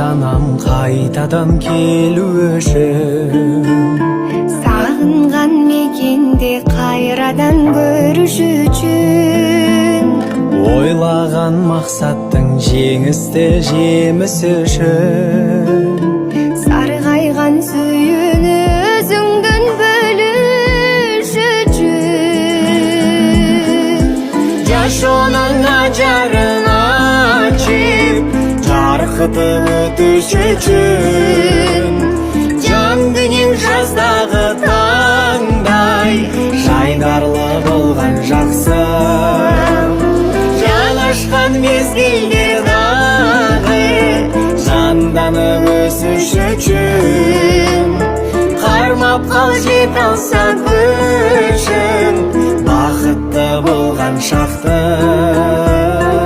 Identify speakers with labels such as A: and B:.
A: жанам қайтадан келу үшін.
B: Сағынған мекенде қайрадан көріш үшін.
A: Ойлаған мақсаттың жеңісті жемісі үшін.
B: Сарғайған сүйіні өзіңден бөліш үшін.
A: Жашоның ажарын açып, жарқытып өтіш үшін. Жан дүниең жаздағы таңдай, жайдарлы болған жақсы. Жанашқан мезгілде дағы, жанданып өсіш үшін. Қармап қал жете алсаң көшің, бақытты болған шақты.